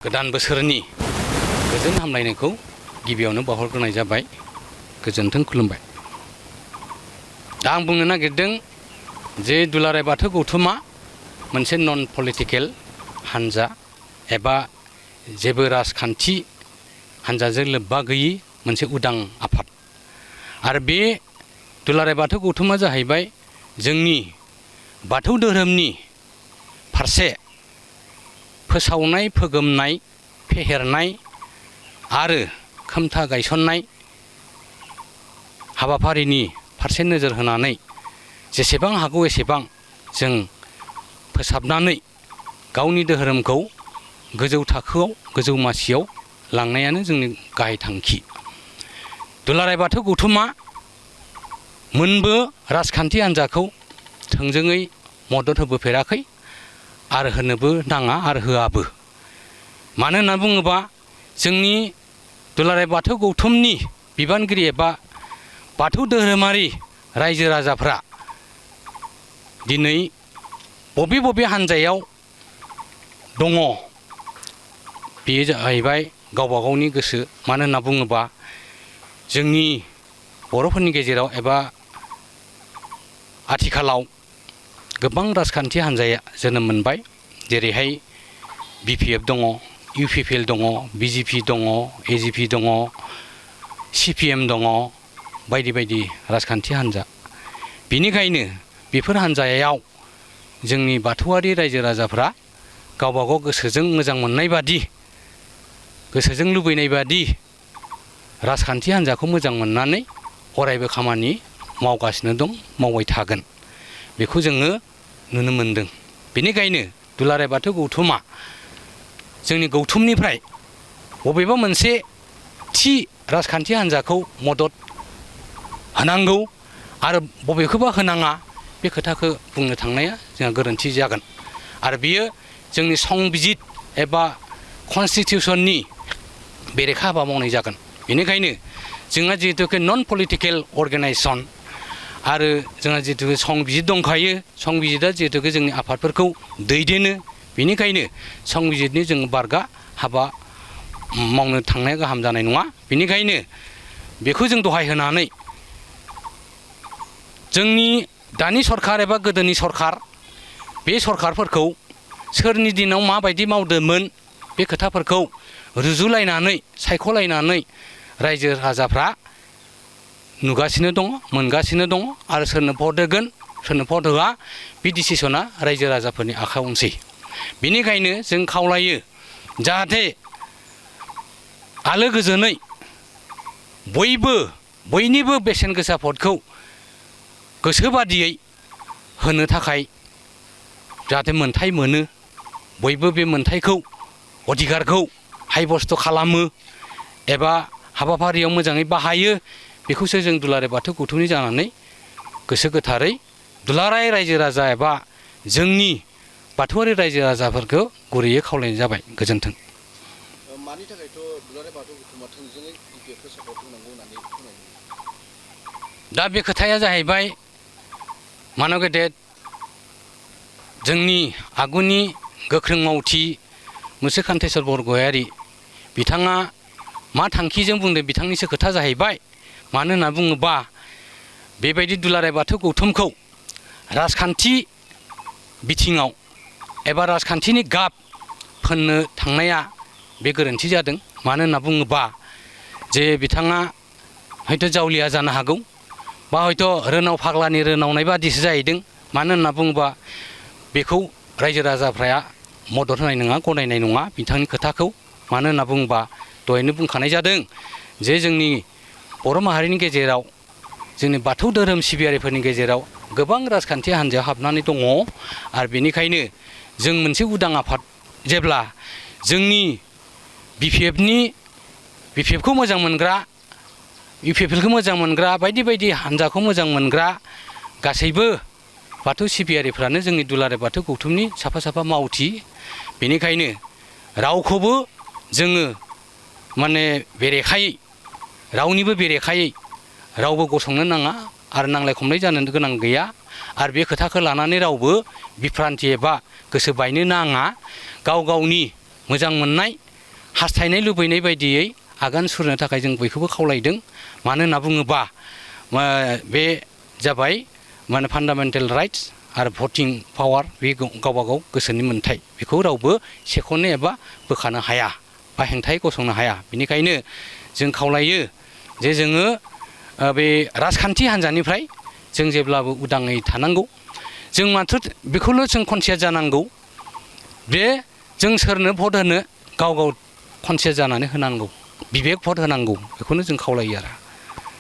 गोदान बोसोरनि गोजोन हामलायनायखौ गिबियावनो बावहरग्रोनाय जाबाय। गोजोन्थों, खुलुमबाय। दा आं बुंनो नागिरदों जे दुलाराय बाथौ गौथुमा मोनसे नन पलिटिकेल हानजा एबा जेबो राजखान्थि हानजाजों लोब्बा गैयि मोनसे उदां आफाद। आरो बे दुलाराय बाथौ गौथुमा जाहैबाय जोंनि बाथौ धोरोमनि फारसे फोसावनाय, फोगोमनाय, फेहेरनाय आरो खोमथा गायसननाय हाबाफारिनि फारसे नोजोर होनानै जेसेबां हागौ एसेबां जों फोसाबनानै गावनि धोरोमखौ गोजौ थाखोआव, गोजौ मासियाव लांनायानो जोंनि गाहाय थांखि। दुलाराय बाथौ गौथुमा मोनबो राजखान्थि हान्जाखौ थोंजोङै मदद होबोफेराखै आरो होनोबो नाङा आरो होआबो। मानो होनना बुङोबा जोंनि दुलाराय बाथौ गौथुमनि बिबानगिरि एबा बाथौ धोरोमारि रायजो राजाफ्रा दिनै बबे बबे हान्जायाव दङ बेयो जाहैबाय गावबा गावनि गोसो। मानो होनना बुङोबा जोंनि बर'फोरनि गेजेराव एबा आथिखालाव गोबां राजखान्थि हान्जाया जोनोम मोनबाय। जेरैहाय BPF दङ, UPPL दङ, BJP दङ, AJP दङ, CPM दङ, बायदि बायदि राजखान्थि हान्जा। बेनिखायनो बेफोर हान्जायाव जोंनि बाथौआरि रायजो राजाफ्रा गावबा गाव गोसोजों मोजां मोननाय बादि, गोसोजों लुबैनाय बादि राजखान्थि हान्जाखौ मोजां मोननानै अरायबो खामानि मावगासिनो दं, मावबाय थागोन। बेखौ जोङो नुनो मोनदों। बेनिखायनो दुलाराय बाथौ गौथुमा जोंनि गौथुमनिफ्राय बबेबा मोनसे थि राजखान्थि हान्जाखौ मदद होनांगौ आरो बबेखौबा होनाङा बे खोथाखौ बुंनो थांनाया जोंहा गोरोन्थि जागोन। आरो बियो जोंनि संबिजित एबा कनस्टिटिउसननि बेरेखा हाबा मावनाय जागोन। बेनिखायनो जोंहा जिहेतुके नन पलिटिकेल अर्गेनाइजेसन आरो जोंहा जिहेतु संबिजित दंखायो, संबिजितआ जिहेतुके जोंनि आफादफोरखौ दैदेनो। बेनिखायनो संबिजितनि जों बारगा हाबा मावनो थांनाया गाहाम जानाय नङा। बेनिखायनो बेखौ जों दहाय होनानै जोंनि दानि सरखार एबा गोदोनि सरखार, बे सरखारफोरखौ सोरनि दिनाव माबायदि मावदोंमोन बे खोथाफोरखौ रुजुलायनानै, सायख'लायनानै रायजो राजाफ्रा नुगासिनो दङ, मोनगासिनो दङ। आरो सोरनो भट होगोन, सोरनो भट होआ, बे डिसिसना रायजो राजाफोरनि आखायावनोसै। बेनिखायनो जों खावलायो जाहाथे आलो गोजोनै बयनिबो बेसेन गोसा भटखौ गोसो बादियै होनो थाखाय जाहाथे मोनथाय मोनो, बयबो बे मोनथायखौ, अधिकारखौ हायबस्त खालामो एबा हाबाफारियाव मोजाङै बाहायो। बेखौसो जों दुलाराय बाथौ गौथुमनि जानानै गोसो गोथारै दुलाराय रायजो राजा एबा जोंनि बाथौआरि रायजो राजाफोरखौ गुरैयै खावलायनाय जाबाय। गोजोन्थों। मानि थाखायथ' दुलाराय बाथौ गौथुमा थोंजोङै BPF खौ सापर्ट होनांगौ होननानै फोरमायो? दा बे खोथाया जाहैबाय मानब गेदेर जोंनि आगुनि गोख्रों मावथि मुसुखान्तेस्वर बरगयारि बिथाङा मा थांखिजों बुंदों बिथांनिसो खोथा जाहैबाय। मानो होनना बुङोबा बेबायदि दुलाराय बाथौ गौथुमखौ राजखान्थि बिथिङाव एबा राजखान्थिनि गाब फोननो थांनाया बे गोरोन्थि जादों। मानो होनना बुङोबा जे बिथाङा हयथ' जावलिया जानो हागौ बा हयथ' रोनाव फाग्लानि रोनावनाय बादिसो जाहैदों। मानो होनना बुङोबा बेखौ रायजो राजाफ्रा मदद होनाय नङा, गनायनाय नङा बिथांनि खोथाखौ। मानो होनना बुङोबा दहायनो बुंखानाय जादों जे जोंनि बर' माहारिनि गेजेराव, जोंनि बाथौ धोरोम सिबियारिफोरनि गेजेराव गोबां राजखान्थि हान्जायाव हाबनानै दङ। आरो बेनिखायनो जों मोनसे उदां आफाद, जेब्ला जोंनि BPF खौ मोजां मोनग्रा, UPPL खौ मोजां मोनग्रा, बायदि बायदि हान्जाखौ मोजां मोनग्रा गासैबो बाथौ सिबियारिफ्रानो जोंनि दुलाराय बाथौ गौथुमनि साफा साफा मावथि। बेनिखायनो रावखौबो जोङो बेरेखायै, रावनिबो बेरेखायै रावबो गसंनो नाङा आरो नांलाय खमलाय जानो गोनां गैया। आरो बे खोथाखौ लानानै रावबो बिफ्रान्थि एबा गोसो बायनो नाङा। गाव गावनि मोजां मोननाय हास्थायनाय लुबैनाय बायदियै आगान सुरनो थाखाय जों बयखौबो खावलायदों। मानो होनना बुङोबा बे जाबाय माने फान्डामेन्टेल राइट्स आरो भटिं पावार बे गावबा गाव गोसोनि मोन्थाय बेखौ रावबो सेख'नो एबा बोखानो हाया बा हेंथायै गसंनो हाया। बेनिखायनो जों खावलायो जे जोङो बे राजखान्थि हान्जानिफ्राय जों जेब्लाबो उदाङै थानांगौ। जों माथ्र बेखौल' जों कनसियास जानांगौ बे जों सोरनो भट होनो गाव गाव कनसियास जानानै होनांगौ, बिबेक भट होनांगौ, बेखौनो जों खावलायो आरो।